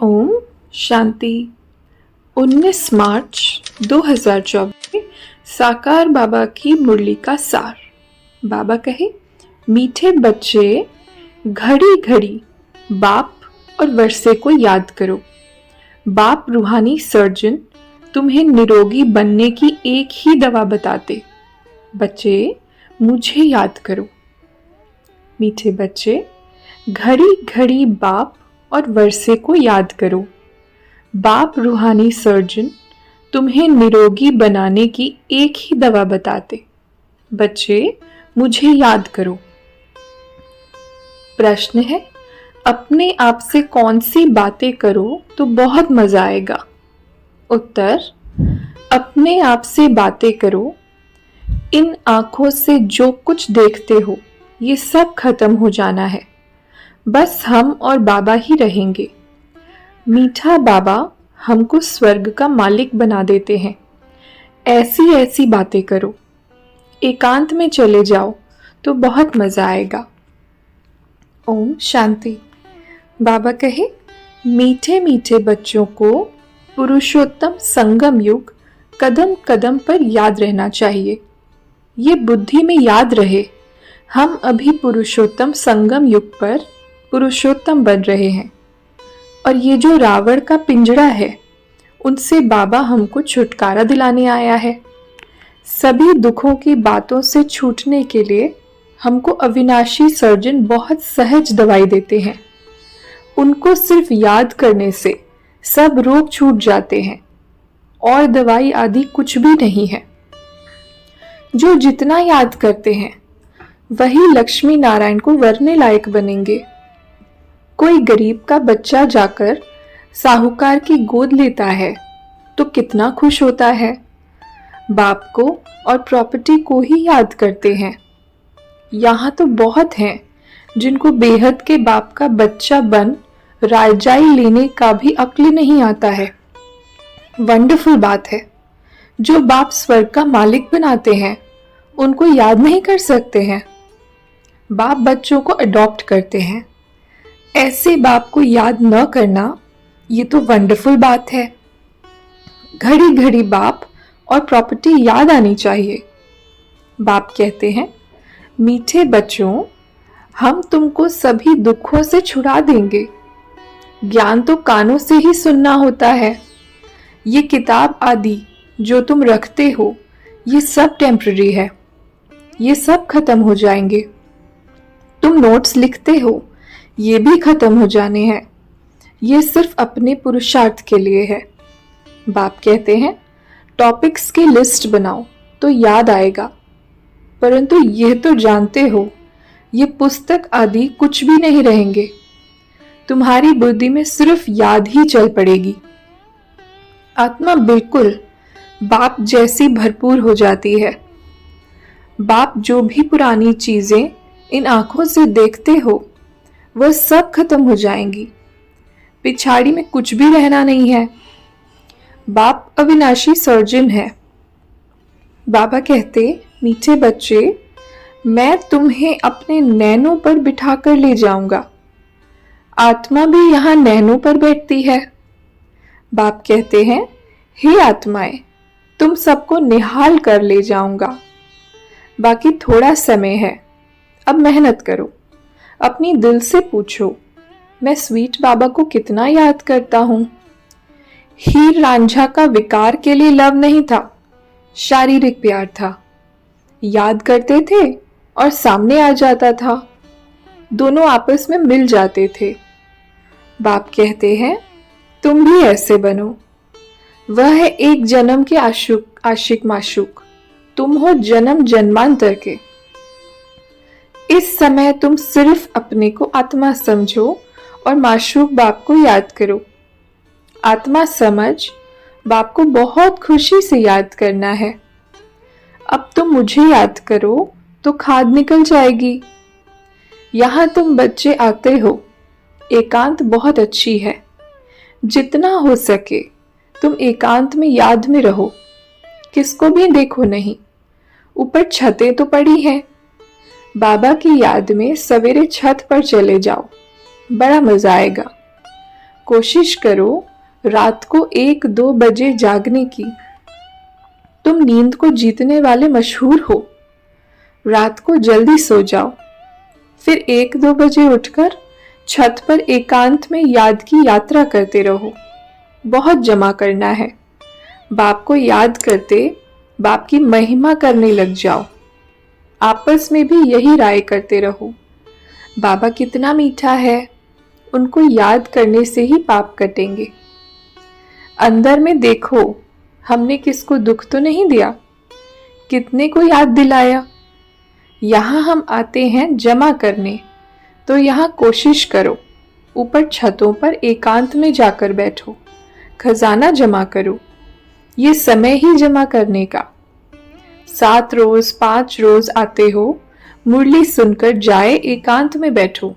ओम शांति। 19 मार्च 2024 साकार बाबा की मुरली का सार। बाबा कहे, मीठे बच्चे घड़ी घड़ी बाप और वर्षे को याद करो। बाप रूहानी सर्जन तुम्हें निरोगी बनने की एक ही दवा बताते। बच्चे मुझे याद करो। मीठे बच्चे घड़ी घड़ी बाप और वर्षे को याद करो। बाप रूहानी सर्जन तुम्हें निरोगी बनाने की एक ही दवा बताते। बच्चे मुझे याद करो। प्रश्न है, अपने आप से कौन सी बातें करो तो बहुत मजा आएगा? उत्तर, अपने आप से बातें करो। इन आंखों से जो कुछ देखते हो ये सब खत्म हो जाना है। बस हम और बाबा ही रहेंगे। मीठा बाबा हमको स्वर्ग का मालिक बना देते हैं। ऐसी ऐसी बातें करो। एकांत में चले जाओ तो बहुत मजा आएगा। ओम शांति। बाबा कहे, मीठे मीठे बच्चों को पुरुषोत्तम संगम युग कदम कदम पर याद रहना चाहिए। ये बुद्धि में याद रहे, हम अभी पुरुषोत्तम संगम युग पर पुरुषोत्तम बन रहे हैं और ये जो रावण का पिंजड़ा है उनसे बाबा हमको छुटकारा दिलाने आया है। सभी दुखों की बातों से छूटने के लिए हमको अविनाशी सर्जन बहुत सहज दवाई देते हैं। उनको सिर्फ याद करने से सब रोग छूट जाते हैं और दवाई आदि कुछ भी नहीं है। जो जितना याद करते हैं वही लक्ष्मी नारायण को वरने लायक बनेंगे। कोई गरीब का बच्चा जाकर साहूकार की गोद लेता है तो कितना खुश होता है। बाप को और प्रॉपर्टी को ही याद करते हैं। यहाँ तो बहुत हैं जिनको बेहद के बाप का बच्चा बन राजाई लेने का भी अक्ल नहीं आता है। वंडरफुल बात है। जो बाप स्वर्ग का मालिक बनाते हैं उनको याद नहीं कर सकते हैं। बाप बच्चों को अडॉप्ट करते हैं। ऐसे बाप को याद न करना ये तो वंडरफुल बात है। घड़ी घड़ी बाप और प्रॉपर्टी याद आनी चाहिए। बाप कहते हैं, मीठे बच्चों, हम तुमको सभी दुखों से छुड़ा देंगे। ज्ञान तो कानों से ही सुनना होता है। ये किताब आदि जो तुम रखते हो ये सब टेम्पररी है। ये सब खत्म हो जाएंगे। तुम नोट्स लिखते हो ये भी खत्म हो जाने हैं। ये सिर्फ अपने पुरुषार्थ के लिए है। बाप कहते हैं, टॉपिक्स की लिस्ट बनाओ तो याद आएगा। परंतु यह तो जानते हो ये पुस्तक आदि कुछ भी नहीं रहेंगे। तुम्हारी बुद्धि में सिर्फ याद ही चल पड़ेगी। आत्मा बिल्कुल बाप जैसी भरपूर हो जाती है। बाप जो भी पुरानी चीजें इन आंखों से देखते हो वह सब खत्म हो जाएंगी। पिछाड़ी में कुछ भी रहना नहीं है। बाप अविनाशी सर्जन है। बाबा कहते, मीठे बच्चे, मैं तुम्हें अपने नैनों पर बिठा कर ले जाऊंगा। आत्मा भी यहाँ नैनों पर बैठती है। बाप कहते हैं, हे आत्माएं, तुम सबको निहाल कर ले जाऊंगा। बाकी थोड़ा समय है, अब मेहनत करो। अपनी दिल से पूछो, मैं स्वीट बाबा को कितना याद करता हूँ। हीर रांझा का विकार के लिए लव नहीं था, शारीरिक प्यार था। याद करते थे और सामने आ जाता था। दोनों आपस में मिल जाते थे। बाप कहते हैं, तुम भी ऐसे बनो। वह है एक जन्म के आशिक माशूक। तुम हो जन्म जन्मांतर के। इस समय तुम सिर्फ अपने को आत्मा समझो और माशूक बाप को याद करो। आत्मा समझ बाप को बहुत खुशी से याद करना है। अब तुम मुझे याद करो तो खाद निकल जाएगी। यहाँ तुम बच्चे आते हो। एकांत बहुत अच्छी है। जितना हो सके तुम एकांत में याद में रहो। किसको भी देखो नहीं। ऊपर छतें तो पड़ी हैं। बाबा की याद में सवेरे छत पर चले जाओ, बड़ा मजा आएगा। कोशिश करो रात को 1-2 बजे जागने की। तुम नींद को जीतने वाले मशहूर हो। रात को जल्दी सो जाओ, फिर 1-2 बजे उठकर छत पर एकांत में याद की यात्रा करते रहो। बहुत जमा करना है। बाप को याद करते बाप की महिमा करने लग जाओ। आपस में भी यही राय करते रहो, बाबा कितना मीठा है, उनको याद करने से ही पाप कटेंगे। अंदर में देखो, हमने किसको दुख तो नहीं दिया, कितने को याद दिलाया। यहाँ हम आते हैं जमा करने, तो यहाँ कोशिश करो, ऊपर छतों पर एकांत में जाकर बैठो, खजाना जमा करो। ये समय ही जमा करने का। 7 रोज 5 रोज आते हो, मुरली सुनकर जाए एकांत में बैठो।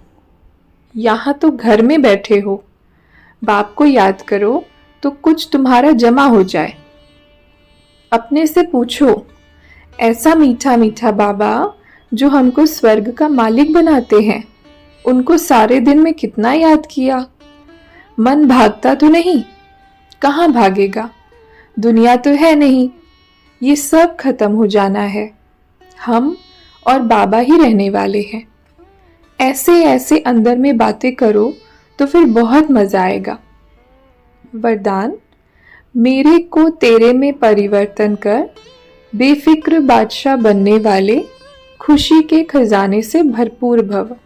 यहाँ तो घर में बैठे हो, बाप को याद करो तो कुछ तुम्हारा जमा हो जाए। अपने से पूछो, ऐसा मीठा मीठा बाबा जो हमको स्वर्ग का मालिक बनाते हैं, उनको सारे दिन में कितना याद किया। मन भागता तो नहीं, कहाँ भागेगा, दुनिया तो है नहीं, ये सब खत्म हो जाना है। हम और बाबा ही रहने वाले हैं। ऐसे ऐसे अंदर में बातें करो तो फिर बहुत मजा आएगा। वरदान, मेरे को तेरे में परिवर्तन कर, बेफिक्र बादशाह बनने वाले खुशी के खजाने से भरपूर भव।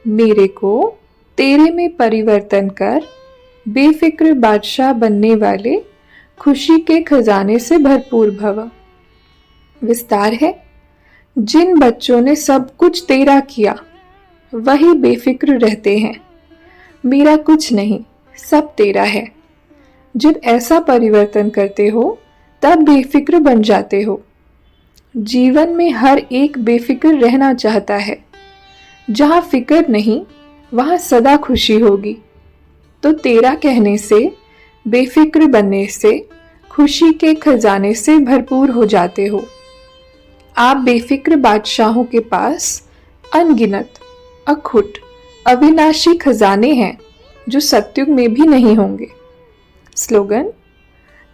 मेरे को तेरे में परिवर्तन कर, बेफिक्र बादशाह बनने वाले खुशी के खजाने से भरपूर भव। विस्तार है, जिन बच्चों ने सब कुछ तेरा किया वही बेफिक्र रहते हैं। मेरा कुछ नहीं, सब तेरा है। जब ऐसा परिवर्तन करते हो तब बेफिक्र बन जाते हो। जीवन में हर एक बेफिक्र रहना चाहता है। जहाँ फिक्र नहीं वहाँ सदा खुशी होगी। तो तेरा कहने से, बेफिक्र बनने से खुशी के खजाने से भरपूर हो जाते हो। आप बेफिक्र बादशाहों के पास अनगिनत, अखुट, अविनाशी खजाने हैं जो सतयुग में भी नहीं होंगे। स्लोगन,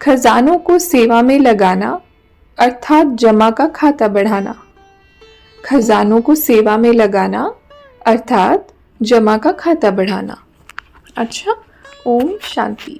खजानों को सेवा में लगाना अर्थात जमा का खाता बढ़ाना। खजानों को सेवा में लगाना अर्थात जमा का खाता बढ़ाना। अच्छा, ओम शांति।